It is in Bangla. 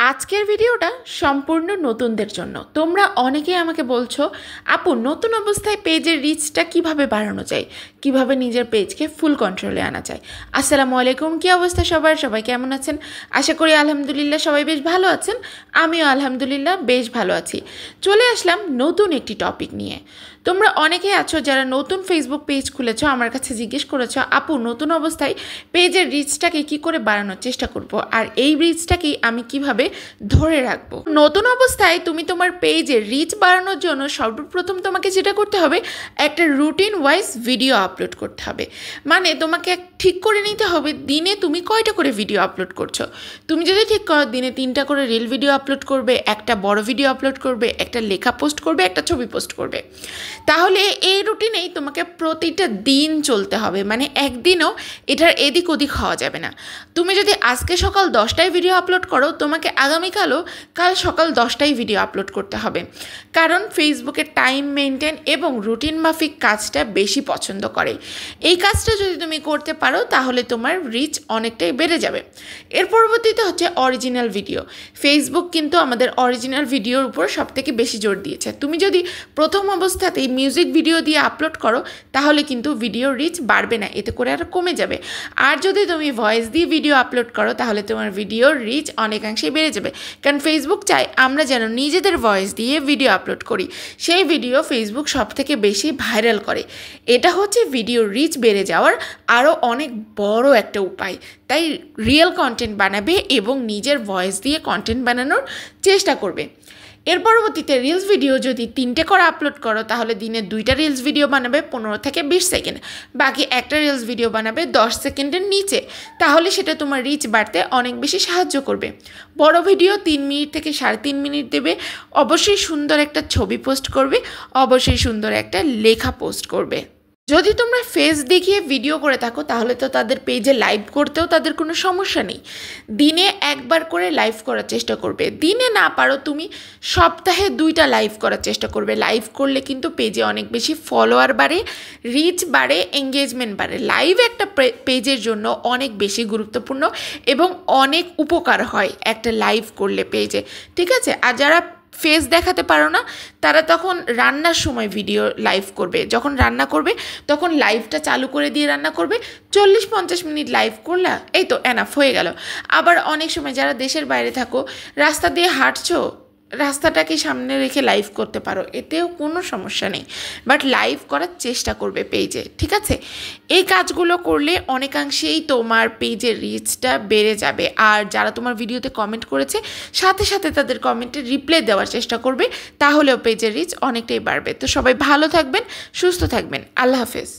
আজকের ভিডিওটা সম্পূর্ণ নতুনদের জন্য। তোমরা অনেকেই আমাকে বলছো আপু নতুন অবস্থায় পেজের রিচটা কিভাবে বাড়ানো যায়, কিভাবে নিজের পেজকে ফুল কন্ট্রোলে আনা যায়। আসসালামু আলাইকুম, কি অবস্থা সবাই কেমন আছেন? আশা করি আলহামদুলিল্লাহ সবাই বেশ ভালো আছেন। আমিও আলহামদুলিল্লাহ বেশ ভালো আছি। চলে আসলাম নতুন একটি টপিক নিয়ে। তোমরা অনেকেই আছো যারা নতুন ফেসবুক পেজ খুলেছো, আমার কাছে জিজ্ঞেস করেছো আপু নতুন অবস্থায় পেজের রিচটাকে কি করে বাড়ানোর চেষ্টা করব, আর এই রিচটাকেই আমি কিভাবে ধরে রাখবো। নতুন অবস্থায় তুমি তোমার পেজের রিচ বাড়ানোর জন্য সর্বপ্রথম তোমাকে যেটা করতে হবে, একটা রুটিন ওয়াইজ ভিডিও আপলোড করতে হবে। মানে তোমাকে ঠিক করে নিতে হবে দিনে তুমি কয়টা করে ভিডিও আপলোড করছো। তুমি যদি ঠিক করো দিনে 3টা করে রিল ভিডিও আপলোড করবে, একটা বড় ভিডিও আপলোড করবে, একটা লেখা পোস্ট করবে, একটা ছবি পোস্ট করবে, তাহলে এই রুটিনেই তোমাকে প্রতিটা দিন চলতে হবে। মানে একদিনও এটার এদিক ওদিক হওয়া যাবে না। তুমি যদি আজকে সকাল 10টায় ভিডিও আপলোড করো, তোমাকে আগামীকালও কাল সকাল 10টায় ভিডিও আপলোড করতে হবে। কারণ ফেসবুকের টাইম মেনটেন এবং রুটিন মাফিক কাজটা বেশি পছন্দ করে। এই কাজটা যদি তুমি করতে পারো তাহলে তোমার রিচ অনেকটাই বেড়ে যাবে। এর পরবর্তীতে হচ্ছে অরিজিনাল ভিডিও। ফেসবুক কিন্তু আমাদের অরিজিনাল ভিডিওর উপর সবথেকে বেশি জোর দিয়েছে। তুমি যদি প্রথম অবস্থাতেই মিউজিক ভিডিও দিয়ে আপলোড করো তাহলে কিন্তু ভিডিওর রিচ বাড়বে না, এতে করে আরও কমে যাবে। আর যদি তুমি ভয়েস দিয়ে ভিডিও আপলোড করো তাহলে তোমার ভিডিওর রিচ অনেকাংশেই বেড়ে যাবে। কারণ ফেসবুক চায় আমরা যেন নিজেদের ভয়েস দিয়ে ভিডিও আপলোড করি, সেই ভিডিও ফেসবুক সবথেকে বেশি ভাইরাল করে। এটা হচ্ছে ভিডিওর রিচ বেড়ে যাওয়ার আরও অনেক বড় একটা উপায়। তাই রিয়েল কন্টেন্ট বানাবে এবং নিজের ভয়েস দিয়ে কন্টেন্ট বানানোর চেষ্টা করবে। এর পরবর্তীতে রিলস ভিডিও যদি 3টে করে আপলোড করো তাহলে দিনে 2টা রিলস ভিডিও বানাবে 15 থেকে 20 সেকেন্ড, বাকি একটা রিলস ভিডিও বানাবে 10 সেকেন্ডের নিচে। তাহলে সেটা তোমার রিচ বাড়তে অনেক বেশি সাহায্য করবে। বড় ভিডিও 3 মিনিট থেকে 3.5 মিনিট দেবে। অবশ্যই সুন্দর একটা ছবি পোস্ট করবে, অবশ্যই সুন্দর একটা লেখা পোস্ট করবে। যদি তোমরা ফেস দেখিয়ে ভিডিও করে থাকো তাহলে তো তাদের পেজে লাইভ করতেও তাদের কোনো সমস্যা নেই। দিনে একবার করে লাইভ করার চেষ্টা করবে। দিনে না পারো তুমি সপ্তাহে 2টা লাইভ করার চেষ্টা করবে। লাইভ করলে কিন্তু পেজে অনেক বেশি ফলোয়ার বাড়ে, রিচ বাড়ে, এঙ্গেজমেন্ট বাড়ে। লাইভ একটা পেজের জন্য অনেক বেশি গুরুত্বপূর্ণ এবং অনেক উপকার হয় একটা লাইভ করলে পেজে, ঠিক আছে? আর যারা ফেস দেখাতে পারো না তারা তখন রান্নার সময় ভিডিও লাইভ করবে। যখন রান্না করবে তখন লাইভটা চালু করে দিয়ে রান্না করবে। 40-50 মিনিট লাইভ করলা, এই তো এনাফ হয়ে গেল। আবার অনেক সময় যারা দেশের বাইরে থাকো, রাস্তা দিয়ে হাঁটছো, রাস্তাটাকে সামনে রেখে লাইভ করতে পারো, এতেও কোনো সমস্যা নেই। বাট লাইভ করার চেষ্টা করবে পেজে, ঠিক আছে? এই কাজগুলো করলে অনেকাংশেই তোমার পেজের রিচটা বেড়ে যাবে। আর যারা তোমার ভিডিওতে কমেন্ট করেছে সাথে সাথে তাদের কমেন্টে রিপ্লাই দেওয়ার চেষ্টা করবে, তাহলেও পেজের রিচ অনেকটাই বাড়বে। তো সবাই ভালো থাকবেন, সুস্থ থাকবেন। আল্লাহ হাফেজ।